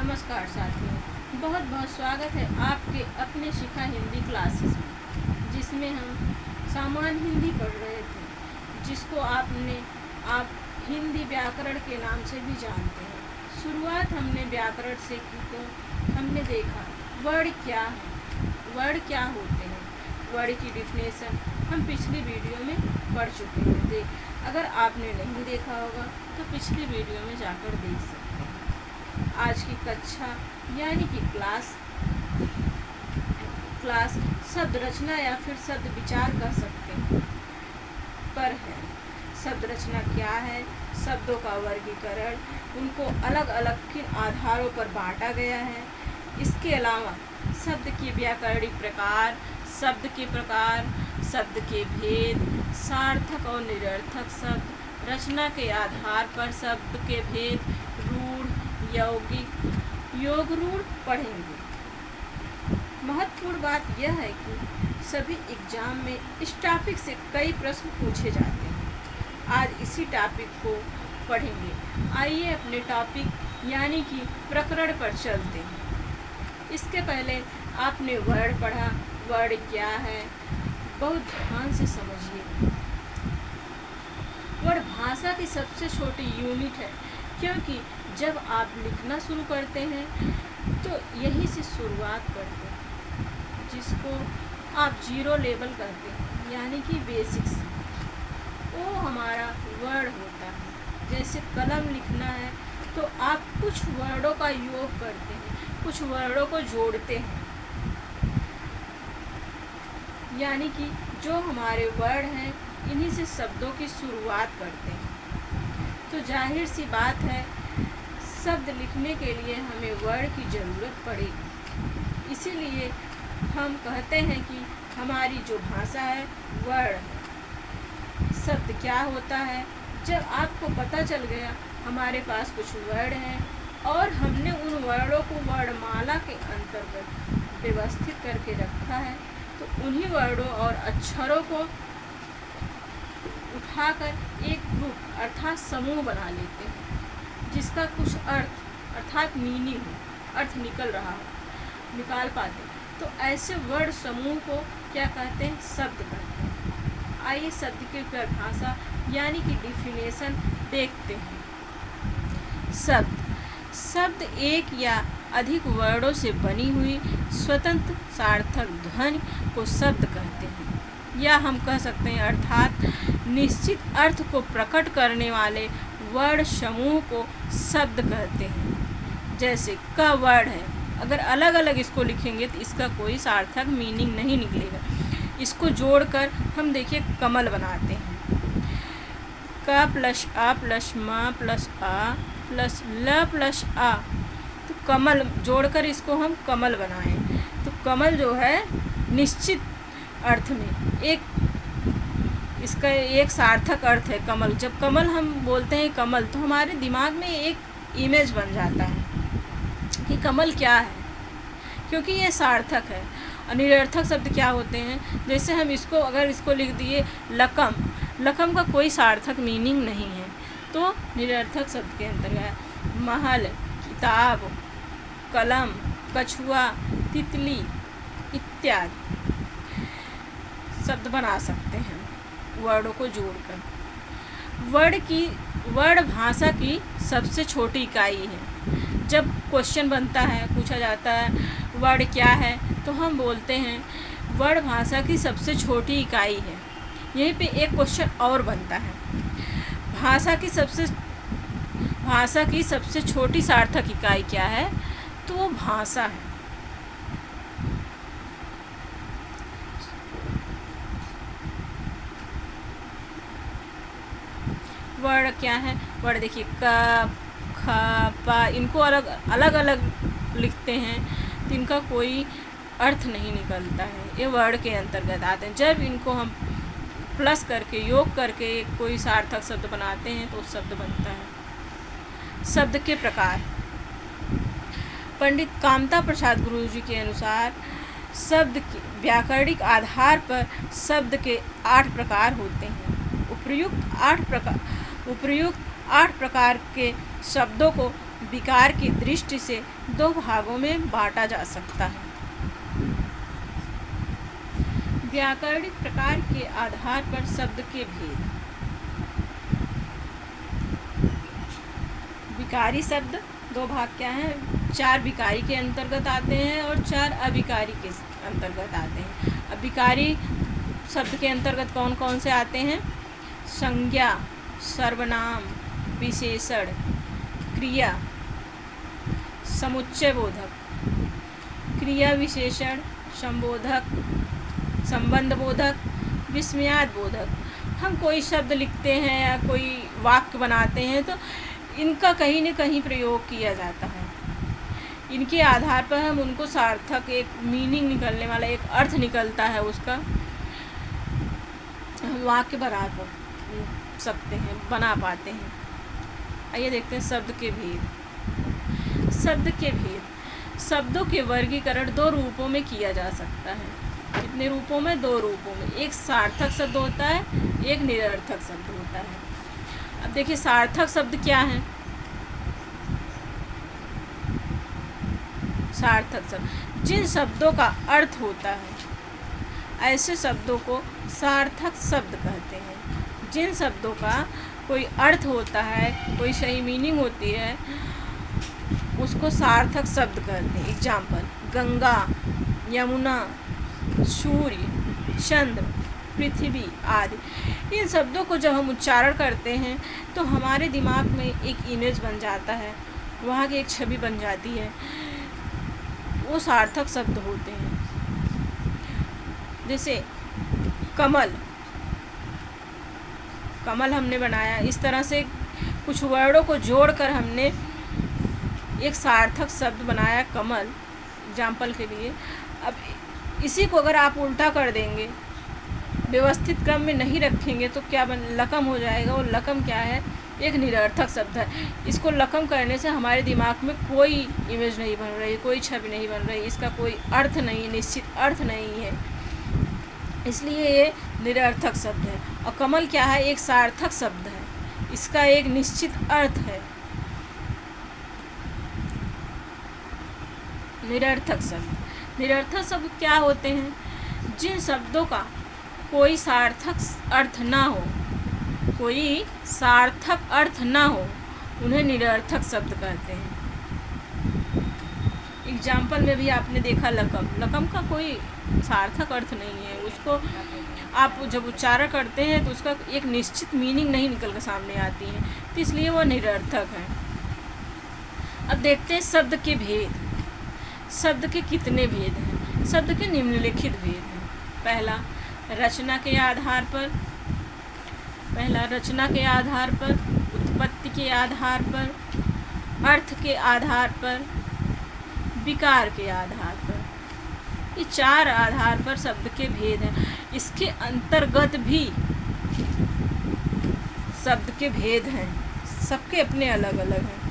नमस्कार साथियों, बहुत बहुत स्वागत है आपके अपने शिखा हिंदी क्लासेस में, जिसमें हम सामान्य हिंदी पढ़ रहे थे, जिसको आप हिंदी व्याकरण के नाम से भी जानते हैं। शुरुआत हमने व्याकरण से की तो हमने देखा वर्ड क्या है, वर्ड क्या होते हैं, वर्ड की डिफिनेशन हम पिछली वीडियो में पढ़ चुके हैं। अगर आपने नहीं देखा होगा तो पिछली वीडियो में जाकर देख सकते हैं। आज की कक्षा यानी कि क्लास शब्द रचना या फिर शब्द विचार कर सकते हैं पर है। शब्द रचना क्या है, शब्दों का वर्गीकरण, उनको अलग अलग किन आधारों पर बांटा गया है, इसके अलावा शब्द के व्याकरणिक प्रकार, शब्द के प्रकार, शब्द के भेद, सार्थक और निरर्थक शब्द, रचना के आधार पर शब्द के भेद, रूढ़, यौगिक, योग रूढ़ पढ़ेंगे। महत्वपूर्ण बात यह है कि सभी एग्जाम में इस टॉपिक से कई प्रश्न पूछे जाते हैं। आज इसी टॉपिक को पढ़ेंगे। आइए अपने टॉपिक यानी कि प्रकरण पर चलते हैं। इसके पहले आपने वर्ड पढ़ा, वर्ड क्या है बहुत ध्यान से समझिए। वर्ड भाषा की सबसे छोटी यूनिट है, क्योंकि जब आप लिखना शुरू करते हैं तो यहीं से शुरुआत करते हैं, जिसको आप जीरो लेवल करते हैं यानी कि बेसिक्स, वो हमारा वर्ड होता है। जैसे कलम लिखना है तो आप कुछ वर्डों का योग करते हैं, कुछ वर्डों को जोड़ते हैं, यानी कि जो हमारे वर्ड हैं इन्हीं से शब्दों की शुरुआत करते हैं। तो जाहिर सी बात है, शब्द लिखने के लिए हमें वर्ड की ज़रूरत पड़ेगी। इसीलिए हम कहते हैं कि हमारी जो भाषा है वर्ड है। शब्द क्या होता है, जब आपको पता चल गया हमारे पास कुछ वर्ड हैं और हमने उन वर्डों को वर्णमाला के अंतर्गत व्यवस्थित करके रखा है, तो उन्हीं वर्डों और अक्षरों को उठाकर एक ग्रुप अर्थात समूह बना लेते हैं, जिसका कुछ अर्थ अर्थात मीनिंग हो, अर्थ निकल रहा हो, निकाल पाते। तो ऐसे वर्ड समूह को क्या कहते हैं, शब्द कहते हैं। आइए शब्द की परिभाषा यानी कि डिफिनेशन देखते हैं। शब्द एक या अधिक वर्डों से बनी हुई स्वतंत्र सार्थक ध्वनि को शब्द कहते हैं, या हम कह सकते हैं अर्थात निश्चित अर्थ को प्रकट करने वाले वर्ड समूह को शब्द कहते हैं। जैसे का वर्ड है, अगर अलग अलग इसको लिखेंगे तो इसका कोई सार्थक मीनिंग नहीं निकलेगा। इसको जोड़कर हम देखिए कमल बनाते हैं। क प्लस आ प्लस मा प्लस आ प्लस ल प्लस आ, तो कमल जोड़कर इसको हम कमल बनाएं। तो कमल जो है निश्चित अर्थ में इसका एक सार्थक अर्थ है कमल। जब कमल हम बोलते हैं कमल, तो हमारे दिमाग में एक इमेज बन जाता है कि कमल क्या है, क्योंकि ये सार्थक है। और निरर्थक शब्द क्या होते हैं, जैसे हम अगर इसको लिख दिए लकम का कोई सार्थक मीनिंग नहीं है, तो निरर्थक शब्द के अंतर्गत महल, किताब, कलम, कछुआ, तितली इत्यादि शब्द बना सकते हैं वर्डों को जोड़कर। वर्ड भाषा की सबसे छोटी इकाई है। जब क्वेश्चन बनता है, पूछा जाता है वर्ड क्या है, तो हम बोलते हैं वर्ड भाषा की सबसे छोटी इकाई है। यहीं पे एक क्वेश्चन और बनता है, भाषा की सबसे छोटी सार्थक इकाई क्या है, तो वो भाषा है। वर्ड क्या है, वर्ड देखिए क, ख, पा, इनको अलग अलग लिखते हैं तो इनका कोई अर्थ नहीं निकलता है, ये वर्ड के अंतर्गत आते हैं। जब इनको हम प्लस करके योग करके कोई सार्थक शब्द बनाते हैं तो शब्द बनता है। शब्द के प्रकार, पंडित कामता प्रसाद गुरुजी के अनुसार शब्द के व्याकरणिक आधार पर शब्द के 8 प्रकार होते हैं। उपर्युक्त 8 प्रकार के शब्दों को विकार की दृष्टि से दो भागों में बांटा जा सकता है। व्याकरणिक प्रकार के आधार पर शब्द के भेद। विकारी शब्द दो भाग क्या हैं? 4 विकारी के अंतर्गत आते हैं और 4 अविकारी के अंतर्गत आते हैं। अब विकारी शब्द के अंतर्गत कौन कौन से आते हैं? संज्ञा, सर्वनाम, विशेषण, क्रिया, समुच्चय बोधक, क्रिया विशेषण, संबोधक, संबंध बोधक, विस्मयाद बोधक। हम कोई शब्द लिखते हैं या कोई वाक्य बनाते हैं तो इनका कहीं न कहीं प्रयोग किया जाता है। इनके आधार पर हम उनको सार्थक, एक मीनिंग निकलने वाला, एक अर्थ निकलता है उसका, हम वाक्य बना सकते हैं, बना पाते हैं। आइए देखते हैं शब्द के भेद। शब्द के भेद। शब्दों के वर्गीकरण 2 रूपों में किया जा सकता है। कितने रूपों में? 2 रूपों में। एक सार्थक शब्द होता है, एक निरर्थक शब्द होता है। अब देखिए सार्थक शब्द क्या है? सार्थक शब्द जिन शब्दों का अर्थ होता है, ऐसे शब्दों को सार्थक शब्द कहते हैं। जिन शब्दों का कोई अर्थ होता है, कोई सही मीनिंग होती है, उसको सार्थक शब्द कहते हैं। एग्जाम्पल: गंगा, यमुना, सूर्य, चंद्र, पृथ्वी आदि। इन शब्दों को जब हम उच्चारण करते हैं तो हमारे दिमाग में एक इमेज बन जाता है, वहाँ की एक छवि बन जाती है, वो सार्थक शब्द होते हैं। जैसे कमल, कमल हमने बनाया, इस तरह से कुछ वर्डों को जोड़कर हमने एक सार्थक शब्द बनाया कमल, एग्जाम्पल के लिए। अब इसी को अगर आप उल्टा कर देंगे, व्यवस्थित क्रम में नहीं रखेंगे तो क्या लकम हो जाएगा। और लकम क्या है? एक निरर्थक शब्द है। इसको लकम करने से हमारे दिमाग में कोई इमेज नहीं बन रही, कोई छवि नहीं बन रही, इसका कोई अर्थ नहीं, निश्चित अर्थ नहीं है, इसलिए ये निरर्थक शब्द है। और कमल क्या है? एक सार्थक शब्द है, इसका एक निश्चित अर्थ है। निरर्थक शब्द। निरर्थक शब्द क्या होते हैं? जिन शब्दों का कोई सार्थक अर्थ ना हो, कोई सार्थक अर्थ ना हो, उन्हें निरर्थक शब्द कहते हैं। एग्जाम्पल में भी आपने देखा लकम, लकम का कोई सार्थक अर्थ नहीं है, उसको आप जब उच्चारण करते हैं तो उसका एक निश्चित मीनिंग नहीं निकल कर सामने आती है, तो इसलिए वो निरर्थक है। अब देखते हैं शब्द के भेद। शब्द के कितने भेद हैं? शब्द के निम्नलिखित भेद हैं। पहला, रचना के आधार पर। रचना के आधार पर, उत्पत्ति के आधार पर, अर्थ के आधार पर, विकार के आधार पर। ये 4 आधार पर शब्द के भेद हैं। इसके अंतर्गत भी शब्द के भेद हैं, सबके अपने अलग अलग हैं।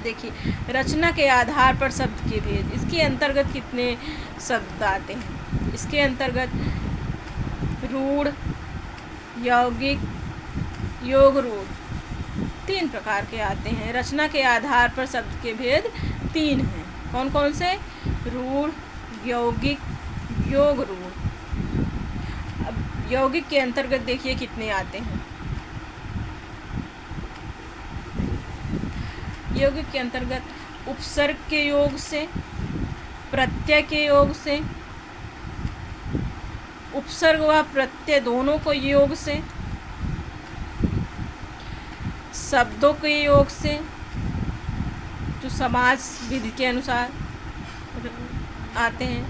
देखिए, रचना के आधार पर शब्द के भेद। इसके अंतर्गत कितने शब्द आते हैं? इसके अंतर्गत रूढ़, यौगिक, योग रूढ़ 3 प्रकार के आते हैं। रचना के आधार पर शब्द के भेद 3 हैं। कौन कौन से? रूढ़, यौगिक, योग रूढ़। अब यौगिक के अंतर्गत देखिए कितने आते हैं। यौगिक के अंतर्गत उपसर्ग के योग से, प्रत्यय के योग से, उपसर्ग व प्रत्यय दोनों को योग से, शब्दों के योग से, जो समाज विधि के अनुसार आते हैं,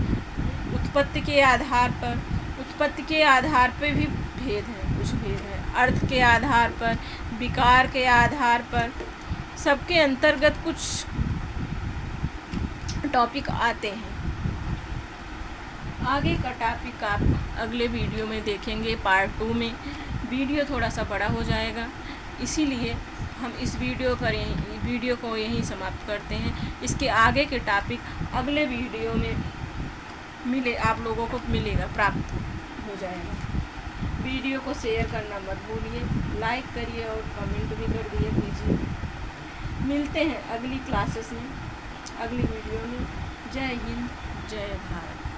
उत्पत्ति के आधार पर। उत्पत्ति के आधार पर भी भेद है, कुछ भेद है। अर्थ के आधार पर, विकार के आधार पर, सबके अंतर्गत कुछ टॉपिक आते हैं। आगे का टॉपिक आप अगले वीडियो में देखेंगे, पार्ट 2 में। वीडियो थोड़ा सा बड़ा हो जाएगा, इसीलिए हम इस वीडियो को यहीं समाप्त करते हैं। इसके आगे के टॉपिक अगले वीडियो में आप लोगों को मिलेगा, प्राप्त हो जाएगा। वीडियो को शेयर करना मत भूलिए, लाइक करिए और कमेंट भी कर दिए कीजिए। मिलते हैं अगली क्लासेस में, अगली वीडियो में। जय हिंद, जय भारत।